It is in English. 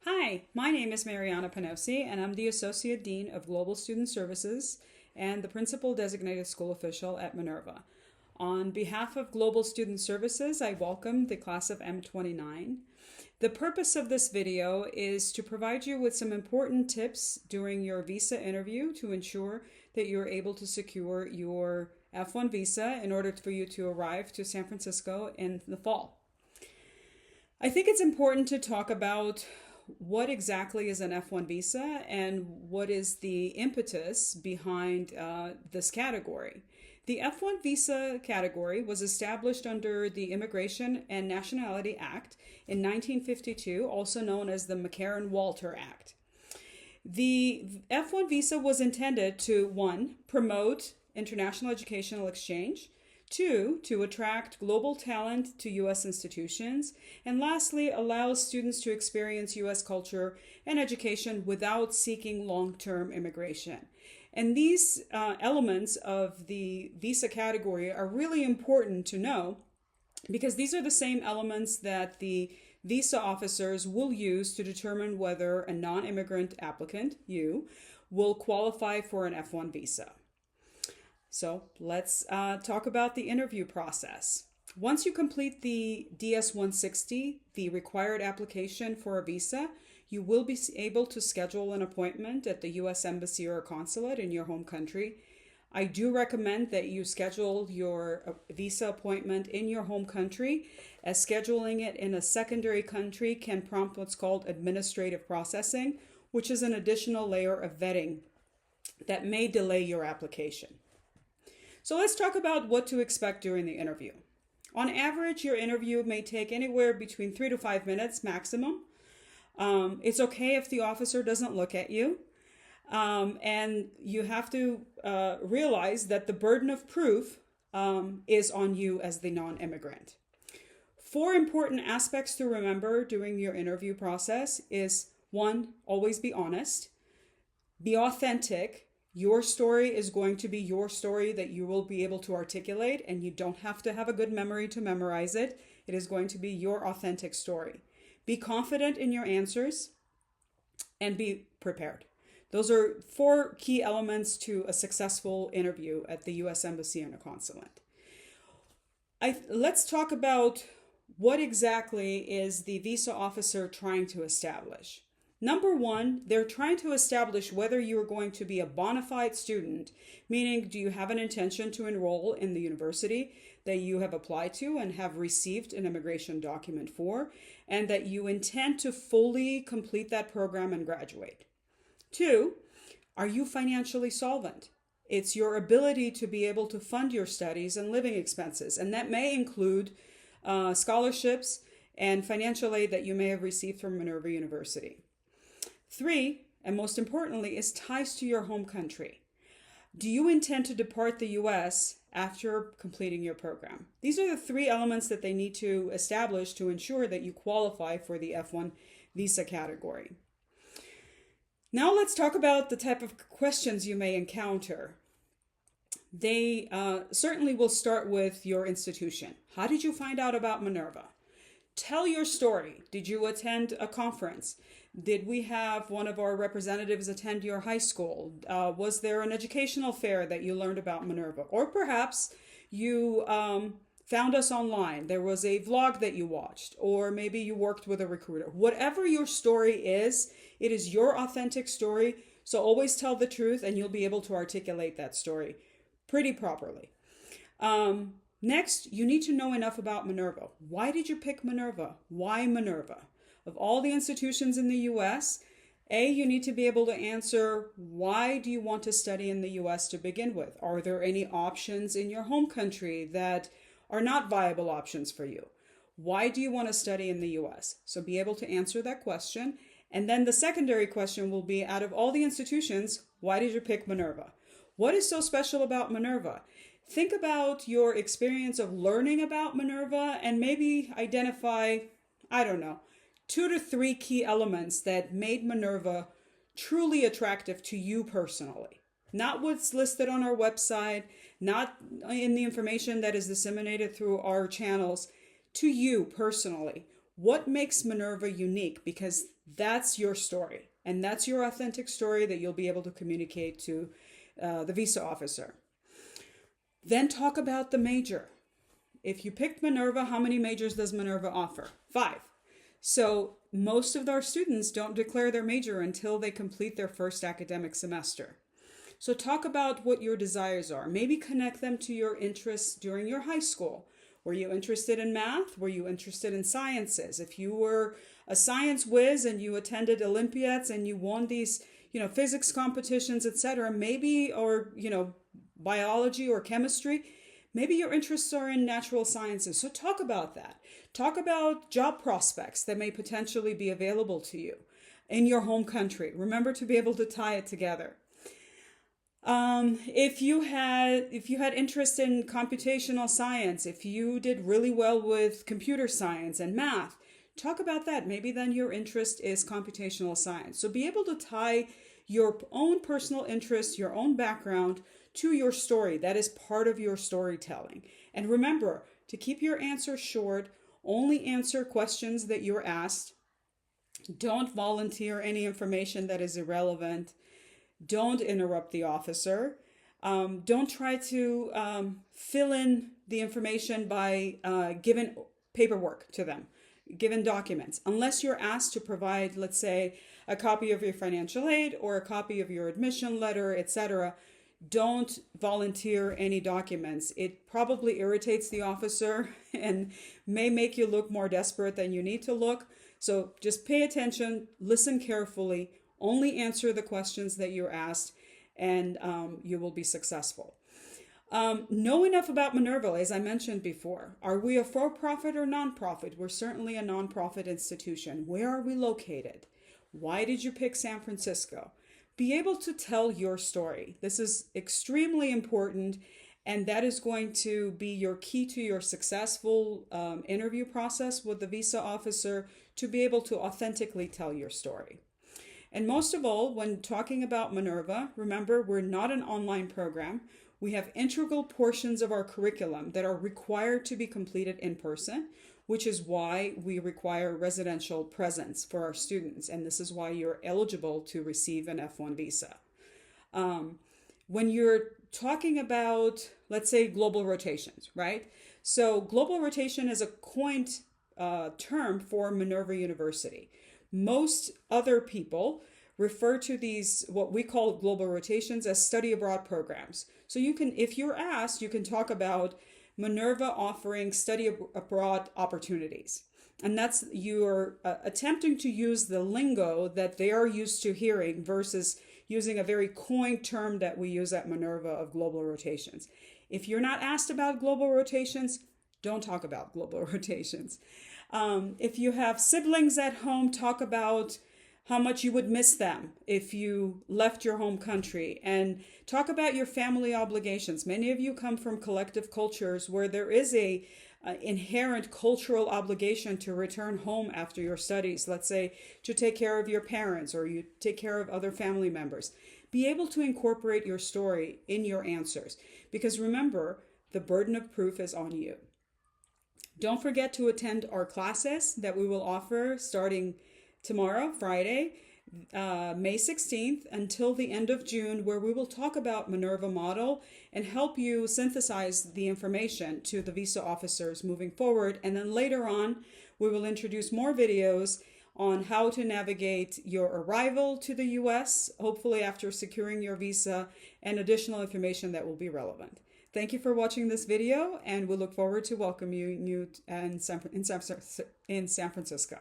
Hi, my name is Marianna Panossi, and I'm the Associate Dean of Global Student Services and the Principal Designated School Official at Minerva. On behalf of Global Student Services, I welcome the class of M29. The purpose of this video is to provide you with some important tips during your visa interview to ensure that you're able to secure your F1 visa in order for you to arrive to San Francisco in the fall. I think it's important to talk about what exactly is an F1 visa and what is the impetus behind this category. The F1 visa category was established under the Immigration and Nationality Act in 1952, also known as the McCarran-Walter Act. The F1 visa was intended to, one, promote international educational exchange, two, to attract global talent to U.S. institutions, and lastly, allows students to experience U.S. culture and education without seeking long-term immigration. And these elements of the visa category are really important to know because these are the same elements that the visa officers will use to determine whether a non-immigrant applicant, you, will qualify for an F1 visa. So let's talk about the interview process. Once you complete the DS-160, the required application for a visa, you will be able to schedule an appointment at the U.S. Embassy or consulate in your home country. I do recommend that you schedule your visa appointment in your home country, as scheduling it in a secondary country can prompt what's called administrative processing, which is an additional layer of vetting that may delay your application. So let's talk about what to expect during the interview. On average, your interview may take anywhere between 3 to 5 minutes maximum. It's okay if the officer doesn't look at you. And you have to realize that the burden of proof is on you as the non-immigrant. 4 important aspects to remember during your interview process is 1, always be honest, be authentic. Your story is going to be your story that you will be able to articulate, and you don't have to have a good memory to memorize it. It is going to be your authentic story. Be confident in your answers and be prepared. Those are 4 key elements to a successful interview at the U.S. Embassy and a consulate. Let's talk about what exactly is the visa officer trying to establish. Number 1, they're trying to establish whether you're going to be a bona fide student, meaning do you have an intention to enroll in the university that you have applied to and have received an immigration document for, and that you intend to fully complete that program and graduate. 2, are you financially solvent? It's your ability to be able to fund your studies and living expenses, and that may include scholarships and financial aid that you may have received from Minerva University. 3, and most importantly, is ties to your home country. Do you intend to depart the U.S. after completing your program? These are the 3 elements that they need to establish to ensure that you qualify for the F1 visa category. Now let's talk about the type of questions you may encounter. They certainly will start with your institution. How did you find out about Minerva? Tell your story. Did you attend a conference? Did we have one of our representatives attend your high school? Was there an educational fair that you learned about Minerva? Or perhaps you found us online. There was a vlog that you watched, or maybe you worked with a recruiter. Whatever your story is, it is your authentic story. So always tell the truth and you'll be able to articulate that story pretty properly. Next, you need to know enough about Minerva. Why did you pick Minerva? Why Minerva? Of all the institutions in the U.S., you need to be able to answer, why do you want to study in the U.S. to begin with? Are there any options in your home country that are not viable options for you? Why do you want to study in the U.S.? So be able to answer that question. And then the secondary question will be, out of all the institutions, why did you pick Minerva? What is so special about Minerva? Think about your experience of learning about Minerva and maybe identify, 2 to 3 key elements that made Minerva truly attractive to you personally. Not what's listed on our website, not in the information that is disseminated through our channels, to you personally. what makes Minerva unique, because that's your story and that's your authentic story that you'll be able to communicate to the visa officer. Then talk about the major. If you picked Minerva, how many majors does Minerva offer? 5. So most of our students don't declare their major until they complete their first academic semester. So talk about what your desires are. Maybe connect them to your interests during your high school. Were you interested in math? Were you interested in sciences? If you were a science whiz and you attended Olympiads and you won these, physics competitions, etc., maybe, or, biology or chemistry, maybe your interests are in natural sciences. So talk about that. Talk about job prospects that may potentially be available to you in your home country. Remember to be able to tie it together. If you had interest in computational science, if you did really well with computer science and math, talk about that. Maybe then your interest is computational science. So be able to tie your own personal interest, your own background to your story. That is part of your storytelling. And remember to keep your answer short. Only answer questions that you're asked. Don't volunteer any information that is irrelevant. Don't interrupt the officer. Don't try to fill in the information by giving paperwork to them, given documents. Unless you're asked to provide, let's say, a copy of your financial aid or a copy of your admission letter, etc., don't volunteer any documents. It probably irritates the officer and may make you look more desperate than you need to look. So just pay attention, listen carefully, only answer the questions that you're asked, and you will be successful. Know enough about Minerva, as I mentioned before. Are we a for-profit or non-profit? We're certainly a non-profit institution. Where are we located? Why did you pick San Francisco? Be able to tell your story. This is extremely important, and that is going to be your key to your successful interview process with the visa officer, to be able to authentically tell your story. And most of all, when talking about Minerva, remember, we're not an online program. We have integral portions of our curriculum that are required to be completed in person, which is why we require residential presence for our students. And this is why you're eligible to receive an F1 visa. When you're talking about, let's say, global rotations, right? So global rotation is a coined term for Minerva University. Most other people refer to these, what we call global rotations, as study abroad programs. So you can, if you're asked, you can talk about Minerva offering study abroad opportunities. And that's, you're attempting to use the lingo that they are used to hearing versus using a very coined term that we use at Minerva of global rotations. If you're not asked about global rotations, don't talk about global rotations. If you have siblings at home, talk about how much you would miss them if you left your home country, and talk about your family obligations. Many of you come from collective cultures where there is a inherent cultural obligation to return home after your studies, let's say to take care of your parents or you take care of other family members. Be able to incorporate your story in your answers, because remember, the burden of proof is on you. Don't forget to attend our classes that we will offer starting tomorrow, Friday, May 16th, until the end of June, where we will talk about Minerva model and help you synthesize the information to the visa officers moving forward. And then later on, we will introduce more videos on how to navigate your arrival to the US, hopefully after securing your visa, and additional information that will be relevant. Thank you for watching this video, and we look forward to welcoming you in San Francisco.